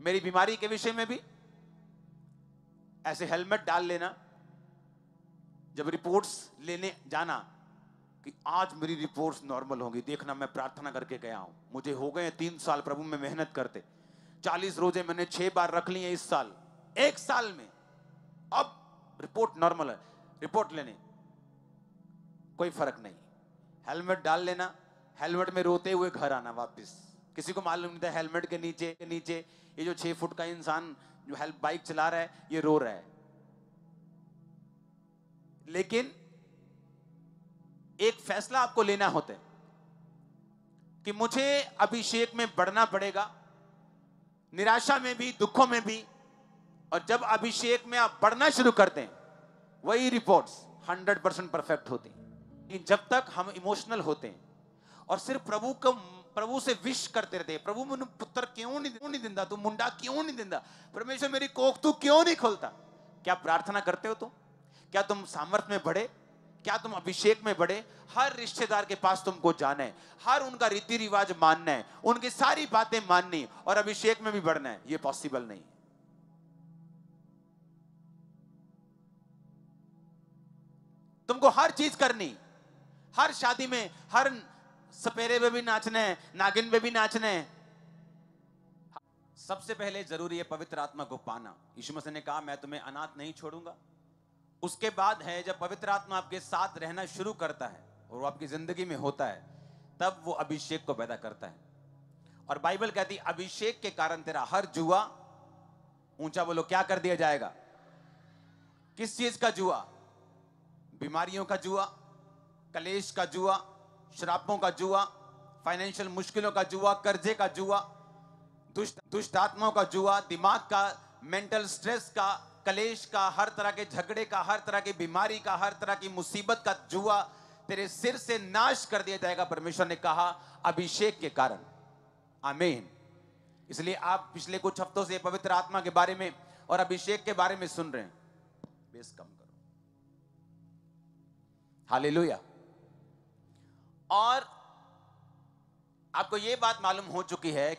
मेरी बीमारी के विषय में भी ऐसे हेलमेट डाल लेना, जब रिपोर्ट्स लेने जाना कि आज मेरी रिपोर्ट्स नॉर्मल होंगी, देखना मैं प्रार्थना करके गया हूं, मुझे हो गए 3 साल प्रभु में मेहनत करते, 40 रोजे मैंने 6 बार रख लिए इस साल, 1 साल में, अब रिपोर्ट नॉर्मल है, रिपोर्ट लेने कोई फर्क नहीं, हेलमेट डाल लेना, हेलमेट में रोते हुए घर आना वापस। किसी को मालूम नहीं था हेलमेट के नीचे ये जो 6 फुट का इंसान जो बाइक चला रहा है ये रो रहा है। लेकिन एक फैसला आपको लेना होता है कि मुझे अभिषेक में बढ़ना पड़ेगा, निराशा में भी, दुखों में भी। और जब अभिषेक में आप बढ़ना शुरू करते हैं वही रिपोर्ट्स 100% परफेक्ट होती हैं। जब तक हम इमोशनल होते हैं और सिर्फ प्रभु से विश करते रहते हैं, प्रभु मैंने पुत्र क्यों नहीं दिंदा, तू मुंडा क्यों नहीं दिंदा, परमेश्वर मेरी कोख तू क्यों नहीं खोलता। क्या प्रार्थना करते हो तुम? क्या तुम सामर्थ में बढ़े? क्या तुम अभिषेक में बढ़े? हर रिश्तेदार के पास तुमको जाना है, हर उनका रीति रिवाज मानना है, उनकी सारी बातें माननी और अभिषेक में भी बढ़ना है, ये पॉसिबल नहीं। तुमको हर चीज करनी, हर शादी में, हर सपेरे में भी नाचना है, नागिन में भी नाचना है। सबसे पहले जरूरी है पवित्र आत्मा को पाना। यीशु मसीह ने कहा मैं तुम्हें अनाथ नहीं छोड़ूंगा। उसके बाद है जब पवित्र आत्मा आपके साथ रहना शुरू करता है और वो आपकी जिंदगी में होता है, तब वो अभिषेक को पैदा करता है। और बाइबल कहती है अभिषेक के कारण तेरा हर जुआ, ऊंचा बोलो, क्या कर दिया जाएगा? किस चीज का जुआ? बीमारियों का जुआ, कलेश का जुआ, श्रापों का जुआ, फाइनेंशियल मुश्किलों का जुआ, कर्जे का जुआ, दुष्ट आत्माओं का जुआ, दिमाग का, मेंटल स्ट्रेस का, कलेश का, हर तरह के झगड़े का, हर तरह की बीमारी का, हर तरह की मुसीबत का जुआ तेरे सिर से नाश कर दिया जाएगा, परमेश्वर ने कहा, अभिषेक के कारण। आमीन। इसलिए आप पिछले कुछ हफ्तों से पवित्र आत्मा के बारे में और अभिषेक के बारे में सुन रहे हैं। बेस कम करो। हालेलुया। और आपको यह बात मालूम हो चुकी है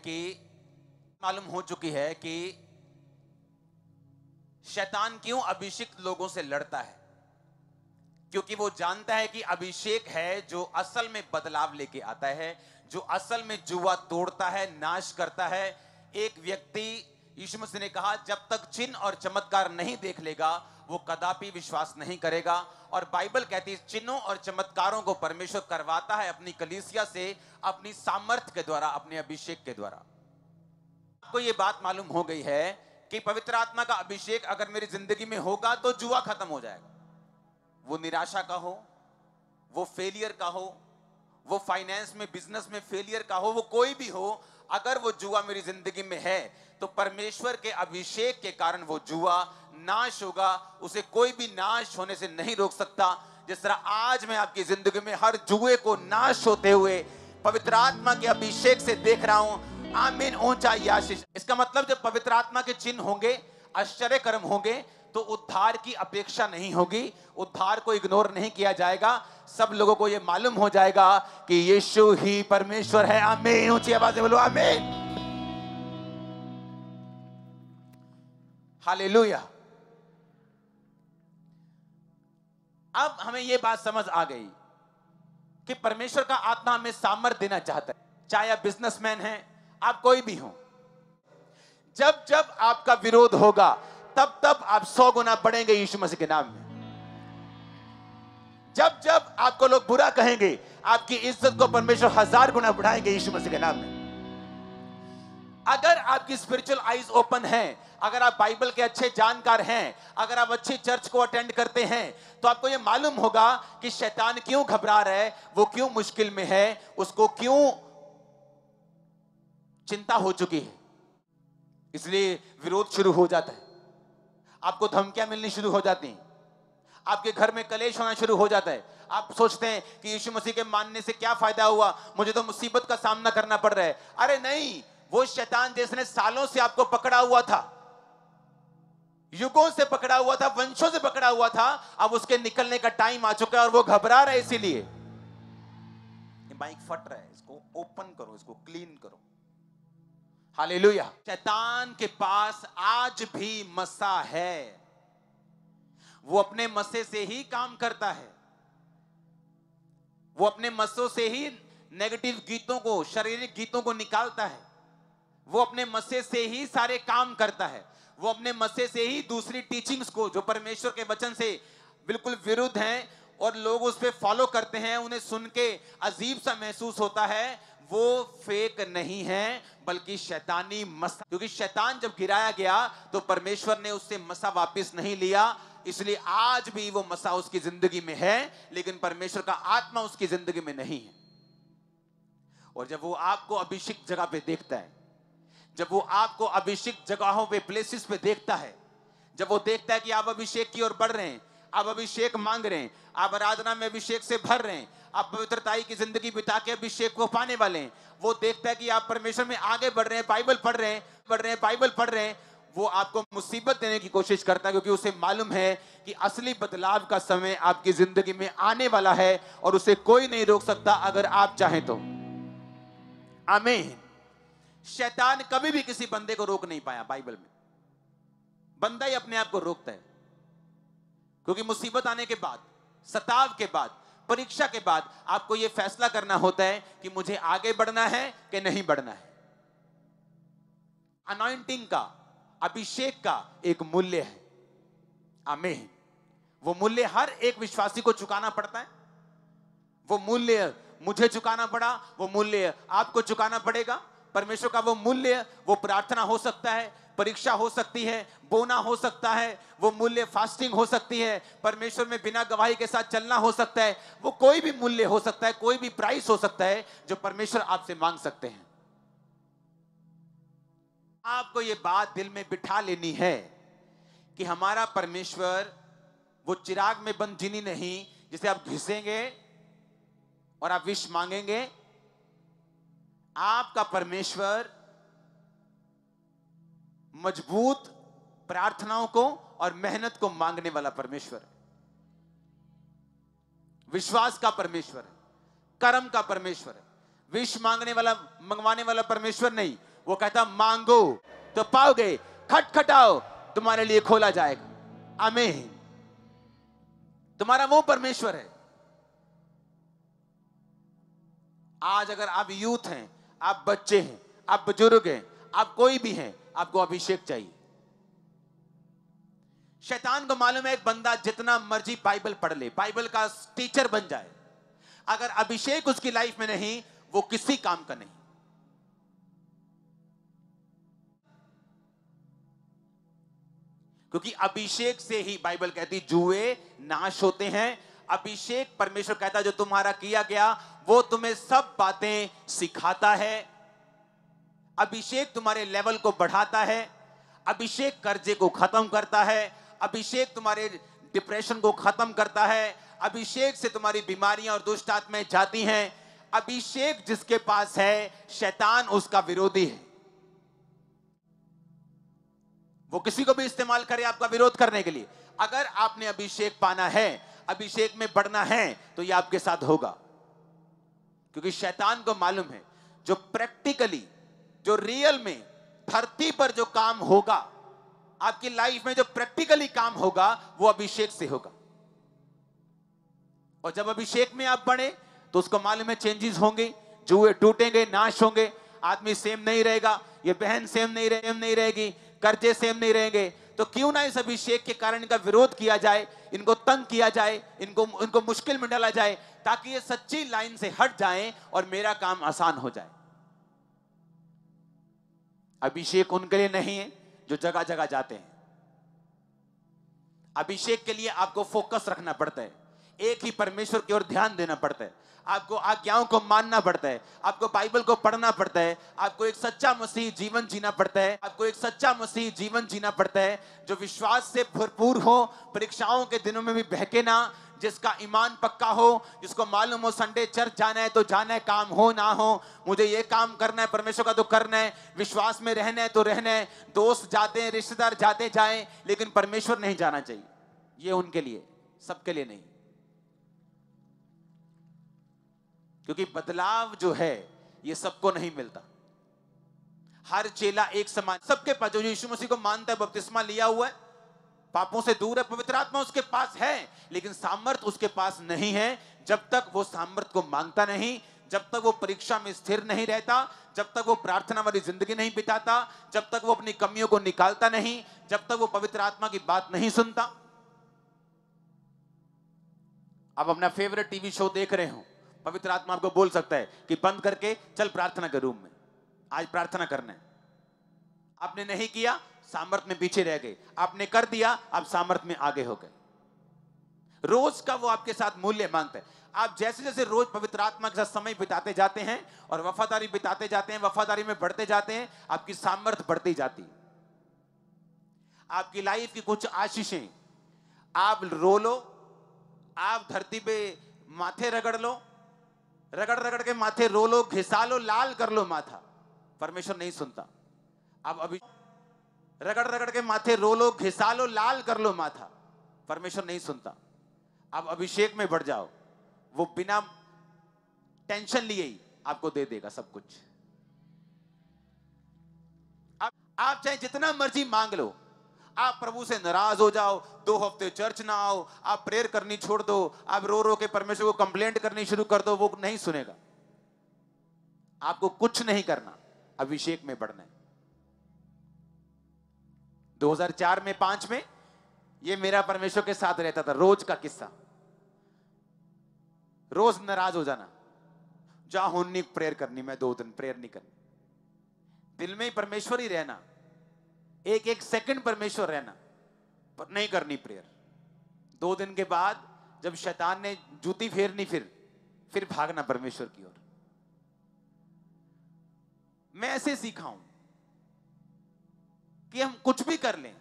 कि शैतान क्यों अभिषिक्त लोगों से लड़ता है। क्योंकि वो जानता है कि अभिषेक है जो असल में बदलाव लेके आता है, जो असल में जुआ तोड़ता है, नाश करता है। एक व्यक्ति, यीशु मसीह ने कहा, जब तक चिन्ह और चमत्कार नहीं देख लेगा वो कदापि विश्वास नहीं करेगा। और बाइबल कहती है चिन्हों और चमत्कारों को परमेश्वर करवाता है अपनी कलीसिया से, अपनी सामर्थ के द्वारा, अपने अभिषेक के द्वारा। आपको ये बात मालूम हो गई है कि पवित्र आत्मा का अभिषेक अगर मेरी जिंदगी में होगा तो जुआ खत्म हो जाएगा। वो निराशा का हो, वो फेलियर का हो, वो फाइनेंस में, बिजनेस में फेलियर का हो, वो कोई भी हो, अगर वो जुआ मेरी जिंदगी में है तो परमेश्वर के अभिषेक के कारण वो जुआ नाश होगा। उसे कोई भी नाश होने से नहीं रोक सकता। जिस तरह आज मैं आपकी जिंदगी में हर जुए को नाश होते हुए पवित्र आत्मा के अभिषेक से देख रहा हूं। आमीन। ऊंचा आशीष। इसका मतलब जब पवित्र आत्मा के चिन्ह होंगे, आश्चर्य कर्म होंगे, तो उद्धार की अपेक्षा नहीं होगी, उद्धार को इग्नोर नहीं किया जाएगा। सब लोगों को यह मालूम हो जाएगा कि यीशु ही परमेश्वर है। आमीन। ऊंची आवाज से बोलो आमीन। हालेलुया। अब हमें यह बात समझ आ गई कि परमेश्वर का आत्मा हमें सामर्थ्य देना चाहता है। चाहे आप बिजनेसमैन हैं, आप कोई भी हो, जब जब आपका विरोध होगा तब तब आप 100 गुना बढ़ेंगे यीशु मसीह के नाम में। जब जब आपको लोग बुरा कहेंगे, आपकी इज्जत को परमेश्वर 1000 गुना बढ़ाएंगे यीशु मसीह के नाम में। अगर आपकी स्पिरिचुअल आईज ओपन है, अगर आप बाइबल के अच्छे जानकार हैं, अगर आप अच्छी चर्च को अटेंड करते हैं, तो आपको यह मालूम होगा कि शैतान क्यों घबरा रहा है, वो क्यों मुश्किल में है, उसको क्यों चिंता हो चुकी है। इसलिए विरोध शुरू हो जाता है, आपको धमकियां मिलनी शुरू हो जाती हैं, आपके घर में कलेश होना शुरू हो जाता है। आप सोचते हैं कि यीशु मसीह के मानने से क्या फायदा हुआ, मुझे तो मुसीबत का सामना करना पड़ रहा है। अरे नहीं, वो शैतान जिसने सालों से आपको पकड़ा हुआ था, युगों से पकड़ा हुआ था, वंशों से पकड़ा हुआ था, अब उसके निकलने का टाइम आ चुका है और वो घबरा रहा है। इसीलिए ये माइक फट रहा है, इसको ओपन करो, इसको क्लीन करो। हालेलुया। शैतान के पास आज भी मसा है, वो अपने मसे से ही काम करता है, वो अपने मसों से ही नेगेटिव गीतों को, शारीरिक गीतों को निकालता है, वो अपने मसे से ही सारे काम करता है, वो अपने मसे से ही दूसरी टीचिंग्स को जो परमेश्वर के वचन से बिल्कुल विरुद्ध हैं और लोग उस पे फॉलो करते हैं, उन्हें सुन के अजीब सा महसूस होता है, वो फेक नहीं है बल्कि शैतानी मसा। क्योंकि शैतान जब गिराया गया तो परमेश्वर ने उससे मसा वापस नहीं लिया, इसलिए आज भी वो मसा उसकी जिंदगी में है, लेकिन परमेश्वर का आत्मा उसकी जिंदगी में नहीं है। और जब वो आपको अभिषिक्त जगह पे देखता है, जब वो आपको अभिषेक जगहों पे, प्लेसेस पे देखता है, जब वो देखता है कि आप अभिषेक की ओर बढ़ रहे हैं, आप अभिषेक मांग रहे हैं, आप आराधना में अभिषेक से भर रहे हैं, आप पवित्रताई की जिंदगी बिता के अभिषेक को पाने वाले हैं, वो देखता है कि आप परमेश्वर में आगे बढ़ रहे हैं, बाइबल पढ़ रहे हैं, बाइबल पढ़ रहे हैं, वो आपको मुसीबत देने की कोशिश करता है, क्योंकि उसे मालूम है कि असली बदलाव का समय आपकी जिंदगी में आने वाला है और उसे कोई नहीं रोक सकता अगर आप चाहें तो। आमीन। शैतान कभी भी किसी बंदे को रोक नहीं पाया बाइबल में, बंदा ही अपने आप को रोकता है। क्योंकि मुसीबत आने के बाद, सताव के बाद, परीक्षा के बाद आपको यह फैसला करना होता है कि मुझे आगे बढ़ना है कि नहीं बढ़ना है। अनॉइंटिंग का, अभिषेक का एक मूल्य है। आमीन। वो मूल्य हर एक विश्वासी को चुकाना पड़ता है। वो मूल्य मुझे चुकाना पड़ा, वो मूल्य आपको चुकाना पड़ेगा। परमेश्वर का वो मूल्य, वो प्रार्थना हो सकता है, परीक्षा हो सकती है, बोना हो सकता है, वो मूल्य फास्टिंग हो सकती है, परमेश्वर में बिना गवाही के साथ चलना हो सकता है, वो कोई भी मूल्य हो सकता है, कोई भी प्राइस हो सकता है जो परमेश्वर आपसे मांग सकते हैं। आपको ये बात दिल में बिठा लेनी है कि हमारा परमेश्वर वो चिराग में बंद जीनी नहीं जिसे आप घिसेंगे और आप विष मांगेंगे। आपका परमेश्वर मजबूत प्रार्थनाओं को और मेहनत को मांगने वाला परमेश्वर है, विश्वास का परमेश्वर है, कर्म का परमेश्वर है। विष मांगने वाला, मंगवाने वाला परमेश्वर नहीं। वो कहता मांगो तो पाओगे, खटखटाओ तुम्हारे लिए खोला जाएगा। आमीन। तुम्हारा वो परमेश्वर है। आज अगर आप यूथ हैं, आप बच्चे हैं, आप बुजुर्ग हैं, आप कोई भी हैं, आपको अभिषेक चाहिए। शैतान को मालूम है एक बंदा जितना मर्जी बाइबल पढ़ ले, बाइबल का टीचर बन जाए, अगर अभिषेक उसकी लाइफ में नहीं, वो किसी काम का नहीं। क्योंकि अभिषेक से ही बाइबल कहती जुए नाश होते हैं। अभिषेक, परमेश्वर कहता जो तुम्हारा किया गया वो तुम्हें सब बातें सिखाता है। अभिषेक तुम्हारे लेवल को बढ़ाता है। अभिषेक कर्जे को खत्म करता है। अभिषेक तुम्हारे डिप्रेशन को खत्म करता है। अभिषेक से तुम्हारी बीमारियां और दुष्ट आत्माएं जाती हैं। अभिषेक जिसके पास है, शैतान उसका विरोधी है। वो किसी को भी इस्तेमाल करे आपका विरोध करने के लिए। अगर आपने अभिषेक पाना है, अभिषेक में बढ़ना है, तो ये आपके साथ होगा। क्योंकि शैतान को मालूम है जो प्रैक्टिकली, जो रियल में धरती पर जो काम होगा, आपकी लाइफ में जो प्रैक्टिकली काम होगा, वो अभिषेक से होगा। और जब अभिषेक में आप बढ़े तो उसको मालूम है चेंजेस होंगे, जुए टूटेंगे, नाश होंगे, आदमी सेम नहीं रहेगा, ये बहन सेम नहीं रहेगी, कर्जे सेम नहीं रहेंगे। तो क्यों ना इस अभिषेक के कारण इनका विरोध किया जाए, इनको तंग किया जाए, इनको मुश्किल में डाला जाए, ताकि ये सच्ची लाइन से हट जाएं और मेरा काम आसान हो जाए। अभिषेक उनके लिए नहीं है जो जगह जगह जाते हैं। अभिषेक के लिए आपको फोकस रखना पड़ता है, एक ही परमेश्वर की ओर ध्यान देना पड़ता है, आपको आज्ञाओं को मानना पड़ता है, आपको बाइबल को पढ़ना पड़ता है, आपको एक सच्चा मसीह जीवन जीना पड़ता है, आपको एक सच्चा मसीह जीवन जीना पड़ता है जो विश्वास से भरपूर हो, परीक्षाओं के दिनों में भी बहके ना, जिसका ईमान पक्का हो, जिसको मालूम हो संडे चर्च जाना है तो जाना है, काम हो ना हो, मुझे ये काम करना है, परमेश्वर का तो करना है, विश्वास में रहना है तो रहना है। दोस्त जाते हैं, रिश्तेदार जाते जाएं, लेकिन परमेश्वर नहीं जाना चाहिए। ये उनके लिए, सबके लिए नहीं। क्योंकि बदलाव जो है ये सबको नहीं मिलता। हर चेला एक समान, सबके पास जो यीशु मसीह को मानता है, बपतिस्मा लिया हुआ है, पापों से दूर है, पवित्र आत्मा उसके पास है, लेकिन सामर्थ उसके पास नहीं है। जब तक वो सामर्थ को मांगता नहीं, जब तक वो परीक्षा में स्थिर नहीं रहता, जब तक वो प्रार्थना वाली जिंदगी नहीं बिताता, जब तक वो अपनी कमियों को निकालता नहीं, जब तक वो पवित्र आत्मा की बात नहीं सुनता। आप अपना फेवरेट टीवी शो देख रहे हो, पवित्र आत्मा आपको बोल सकता है कि बंद करके चल प्रार्थना के रूम में, आज प्रार्थना करना है। आपने नहीं किया, सामर्थ में पीछे रह गए। आपने कर दिया, आप सामर्थ में आगे हो गए। रोज का वो आपके साथ मूल्य मांगता है। आप जैसे जैसे रोज पवित्र आत्मा के साथ समय बिताते जाते हैं और वफादारी बिताते जाते हैं, वफादारी में बढ़ते जाते हैं, आपकी सामर्थ बढ़ती जाती है। आपकी लाइफ की कुछ आशीषें, आप रो लो, आप धरती पे माथे रगड़ लो, रगड़ रगड़ के माथे रो लो, घिसा लो, लाल कर लो माथा, परमेश्वर नहीं सुनता। अब अभी रगड़ रगड़ के माथे रो लो, घिसा लो, लाल कर लो माथा, परमेश्वर नहीं सुनता। अब अभिषेक में बढ़ जाओ, वो बिना टेंशन लिए ही आपको दे देगा सब कुछ। अब आप चाहे जितना मर्जी मांग लो, आप प्रभु से नाराज हो जाओ, 2 हफ्ते चर्च ना आओ, आप प्रेयर करनी छोड़ दो, आप रो रो के परमेश्वर को कंप्लेंट करनी शुरू कर दो, वो नहीं सुनेगा। आपको कुछ नहीं करना, अभिषेक में बढ़ना है। 2004 में 5 में ये मेरा परमेश्वर के साथ रहता था, रोज का किस्सा। रोज नाराज हो जाना, जा होनी प्रेयर करनी, मैं 2 दिन प्रेयर नहीं करनी, दिल में ही परमेश्वर ही रहना, एक एक सेकंड परमेश्वर रहना, पर नहीं करनी प्रेयर। 2 दिन के बाद जब शैतान ने जूती फेरनी, फिर भागना परमेश्वर की ओर। मैं ऐसे सीखा हूं कि हम कुछ भी कर लें,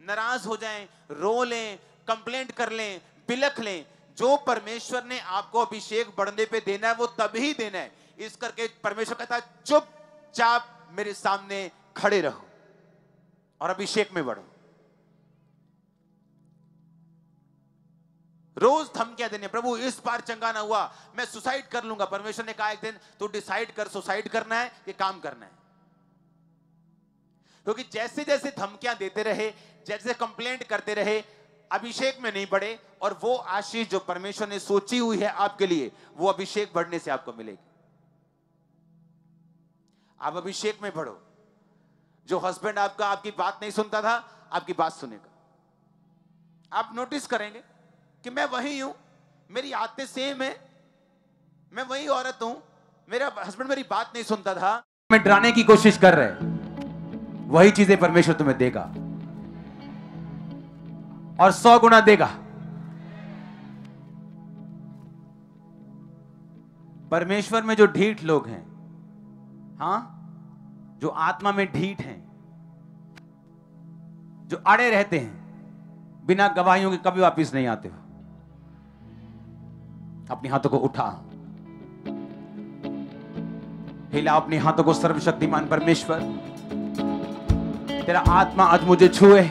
नाराज हो जाएं, रो लें, कंप्लेंट कर लें, बिलख लें, जो परमेश्वर ने आपको अभिषेक बढ़ने पे देना है वो तभी देना है। इस करके परमेश्वर कहता है चुपचाप मेरे सामने खड़े रहो और अभिषेक में बढ़ो। रोज धमकियां देने, प्रभु इस बार चंगा ना हुआ मैं सुसाइड कर लूंगा। परमेश्वर ने कहा एक दिन तू डिसाइड कर, सुसाइड करना है कि काम करना है। क्योंकि जैसे जैसे धमकियां देते रहे, जैसे कंप्लेंट करते रहे, अभिषेक में नहीं बढ़े, और वो आशीष जो परमेश्वर ने सोची हुई है आपके लिए, वो अभिषेक बढ़ने से आपको मिलेगी। आप अभिषेक में बढ़ो। जो हस्बैंड आपका आपकी बात नहीं सुनता था, आपकी बात सुनेगा। आप नोटिस करेंगे कि मैं वही हूं, मेरी आदतें सेम है, मैं वही औरत हूं, मेरा हस्बैंड मेरी बात नहीं सुनता था, मैं डराने की कोशिश कर रहे, वही चीजें परमेश्वर तुम्हें देगा और 100 गुना देगा। परमेश्वर में जो ढीठ लोग हैं, हां, जो आत्मा में ढीठ हैं, जो अड़े रहते हैं, बिना गवाहियों के कभी वापिस नहीं आते हो। अपने हाथों को उठा, हिला अपने हाथों को। सर्वशक्तिमान परमेश्वर, तेरा आत्मा आज मुझे छुए।